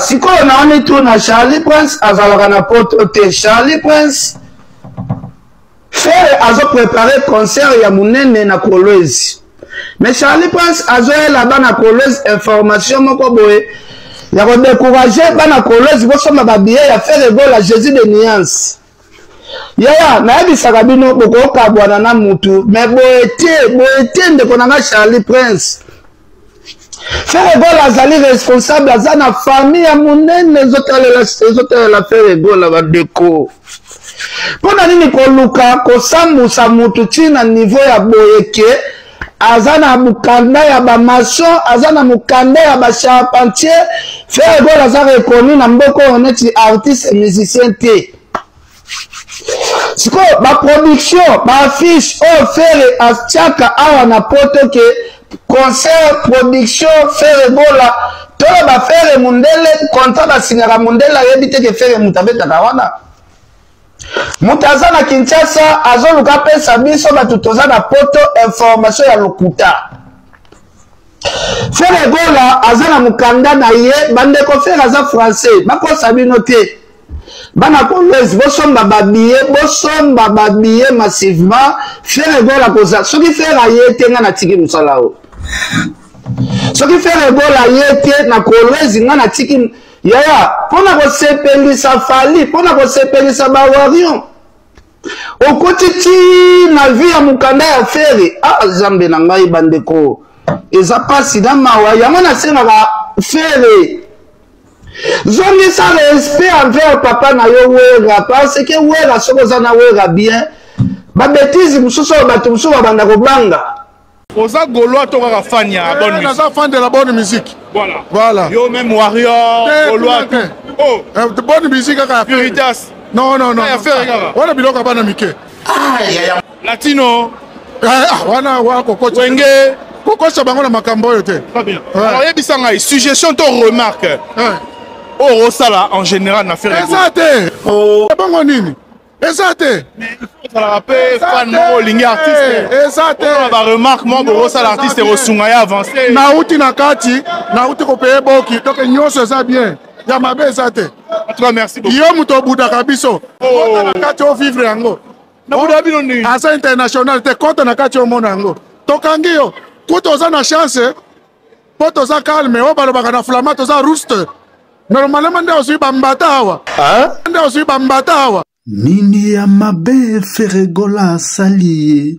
sikoyo naoni tu na Charlie Prince azalaka na poto te. Charlie Prince frère azo préparer concert ya munene na Kolwezi. Mais Charlie Prince azoyela bana Kolwezi information moko boye ya ko décourager bana Kolwezi bosoma ba billet ya faire gola Jésus de Nuance. Yaya nayebisaka bino bokokabwana na mutu mais boye ndeko nanga Charlie Prince. Faire gola azali responsable aza na famille ya munene ezotalela faire gola ba deko. Pona nini koluka kosambusa mutu tina niveau ya boyeke azana mukanda ya ba maçon azana mukanda ya ba charpentier faire gola za reconnu na mboko oneti artiste et musicien te. Siko ba production ba affiche o faire astiaka awa na poto ke concert production faire gola to ba faire mundele contrat ba singara mundele yebite ke faire mutabeta kawana. Mutaza na Kinshasa azoluka pesa biso batu toza na poto information ya lokuta. Frère Gola azana mukanda na ye bandeko frère aza français bako sabino te. Bana Kolwezi bosomba babiye massivement frère Gola koza soki frère ayete nga na tiki musala o. Soki frère Gola ayete na Kolwezi nga na tiki yaya pona ko sepelisa fali pona ko sepelisa ba warion okotiti na vie ya mukanda ya fere zambe na ngai bandeko eza pasi na mawa yango nasengaka fere zongisa respect envers papa na yo wera parce que wera soko oza na wera bien babetizi mosusu oyo bato mosusu babanda kobanga Oza Gaulois to ka fan ya bonne musique. Naza fan de la bonne musique. Voilà. Yo même Warrior, Gaulois. Oh, de bonne musique ka Furitas. Non. Ya faire kaka. Wana biloko bana mike. Latino. Wana koko. Wenge. Koko sabango na makambo yo te. Très bien. Alors yebisa ngai suggestion to remarque. Oh Rosala en général na faire. Exacte. Oh. Bango nini? Exacte. Mais il faut la rappeler fan mo lingi artiste. Exacte. On va remarque moi Rosala artiste resunga ya avancé. Nauti na kati, nauti ko payer boki. Donc nyonso ça bien. Ya mabe exacte. En tout cas merci beaucoup. Yo muto buda kabiso. Kota na kati o vivre yango. Na buda bino ni. Asa international te kota na kati o mona yango. Tokangi yo. Kuto za na chance. Poto za calme, o balobaka na flama to za roost. Normalement nde osui bambata hawa. Nde osui bambata hawa. Nini ya mabe Frère Gola asali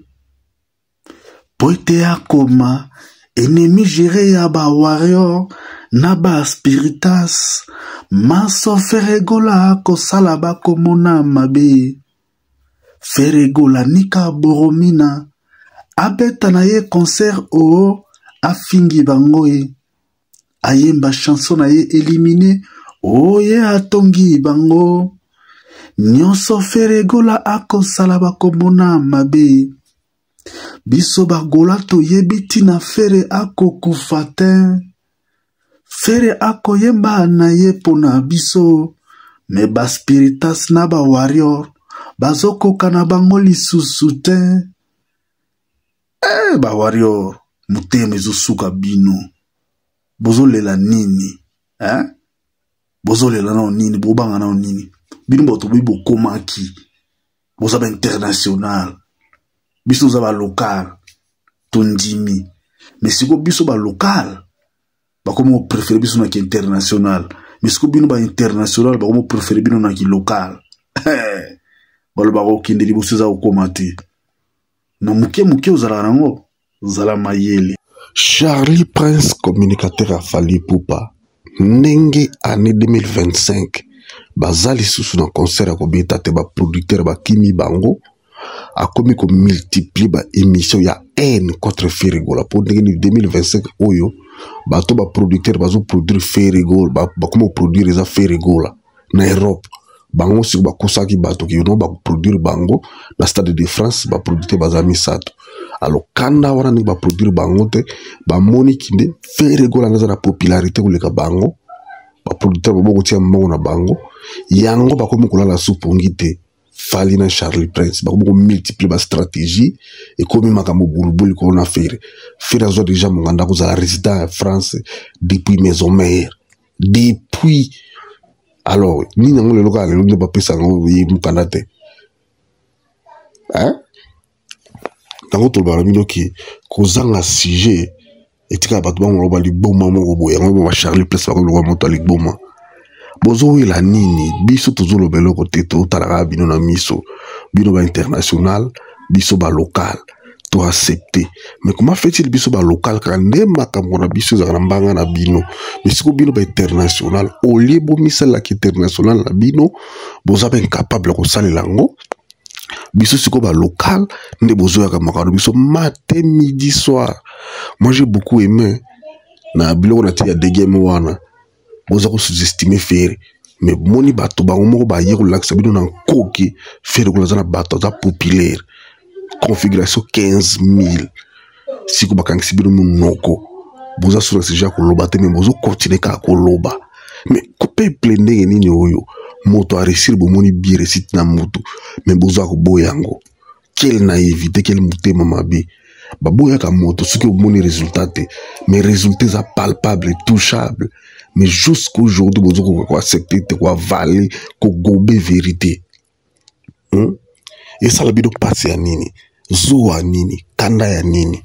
po ete akoma ennemi géré ya ba warrior na ba spiritas maso Frère Gola akosala bakomona mabe. Frère Gola nika boromina abeta na ye concert o afingi bango ye ayemba chanson na ye éliminé o ye atongi bango. Nyonso Frère Gola akosala bakomona mabe. Biso bagola toyebi tina Frère akokufa te. Frère akoyemba na ye pona biso. Me ba spiritas na ba warrior bazokoka na bango lisusu te. Ba warrior muteme ezosuka bino. Bozolela nini? Bozolela na nini? Bobanga na nini? Bino boto bibo komaki boza ba international biso za ba local tondimi mais siko biso ba local ba komo préférer biso na ki international mais siko bino ba international ba komo préférer bino na ki local balo ba ko kindeli boso za komati na muke ozala nango zala mayele. Charlie Prince communicateur a Fally Ipupa ndenge année 2025 bazali susu na concert ya kobeta te ba producteur ba kimi bango akomi ko multiplier ba émission ya haine contre Frère Gola pour 2025 oyo bato ba producteur bazo produire Frère Gola ba komo produire za Frère Gola na Europe bango si ba kusaki bato ki no ba produire bango na Stade de France ba producteur bazami sato alors kanda wana ni ba produire bango te ba moni kinde Frère Gola na za popularité koleka bango ba producteur boko tia mbongo na bango yango bakomi kolala supongi te Fally na Charlie Prince bakomi multiplier ba stratégie et komi makambo bulubuli ko na Frère azwa déjà monganda kozala résident en France depuis maison mère depuis alors ni nango le local le ne pas pesa ngo yi mukanda te hein tango to ba mino ki kozanga sujet etika bato bango ba liboma moko boya ngo ba Charlie Place ba ko moto liboma bozo la nini biso tozo lo belo côté to talaka bino na miso bino ba international biso ba local to accepter mais comment fait-il biso ba local quand ndema kamona biso za mbanga na bino biso bino ba international au lieu bo misala ki international na bino boza ba incapable ko salela ngo biso siko ba local nde bozo ya kamaka biso matin midi soir. Moi j'ai beaucoup aimé na bilo na tia de game wana boza ko sous-estimer faire mais moni bato bango moko ba yeko lax bino na koki faire ko na bato za populaire configuration 15 000 siko bakangisi bino munoko boza sura seja ko loba te mais bozo continuer ka ko loba mais ko peuple ndenge nini oyo moto a réussir bo moni bi réussite na moto mais boza ko boyango quelle naïveté quelle mutema mabe baboya ka moto soki omoni résultat te mais résultats ça palpable touchable mais jusqu'aujourd'hui bozo ko accepter te ko avaler ko gobe vérité et ça la bido passe ya nini zo ya nini kanda ya nini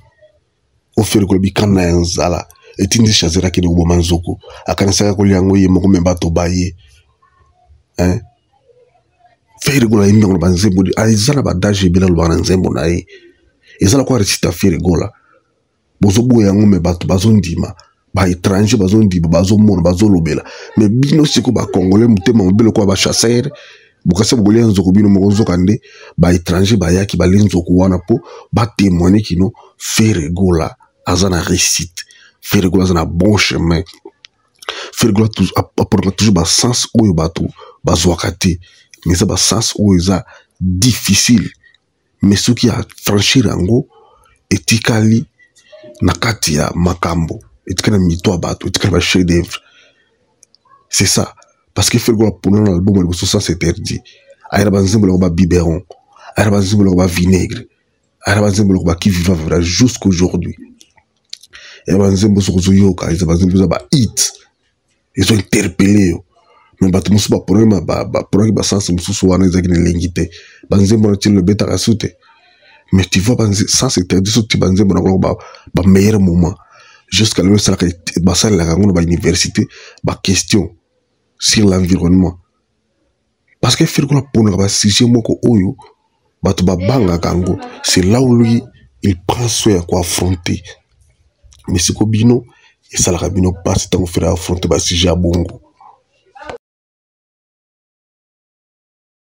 ofere ko bi kanda ya nzala etindi chazera ki bo manzoko akana saka ko liango ye moko memba to baye hein faire gola imi ngo banzembo aizala badaje bila lo banzembo na ye ezala ko recita faire gola bozo boya ngo me bato bazondima ba étranger bazondima bazomona bazolobela mais bino siko ba congolais mutema mobele ko ba chasser bukase bogolia nzoko bino moko nzoka nde ba étranger ba yaki ba lenzoko wana po ba témoigner kino faire gola azana réussite faire gola azana bon chemin faire gola apporter toujours ba sens oyo bato bazwakati mais ça ba sens oyo za difficile mais ce qui a franchir yango etikali na kati ya makambo etikana mito bato etikana ba chef d'œuvre c'est ça parce que faire gola pour l'album le sens interdit ayra banzembo ba biberon ayra banzembo ba vinaigre ayra banzembo ba qui vivra jusqu'aujourd'hui et banzembo so yoka ils banzembo ba hit ils ont interpellé mais bato musu ba problème ba problème ba sens musu wana ezaki ne lengite banzembo na le beta kasute mais tu vois sans interdit so tu banzembo na ba meilleur moment jusqu'à le ça ba ça la ngona ba université ba question sur l'environnement parce que faire quoi pour ne sujet moko oyo bato ba banga kango c'est là où lui il prend soin à quoi affronter mais c'est ko bino et ça la bino passe tant faire affronter ba sujet à bongo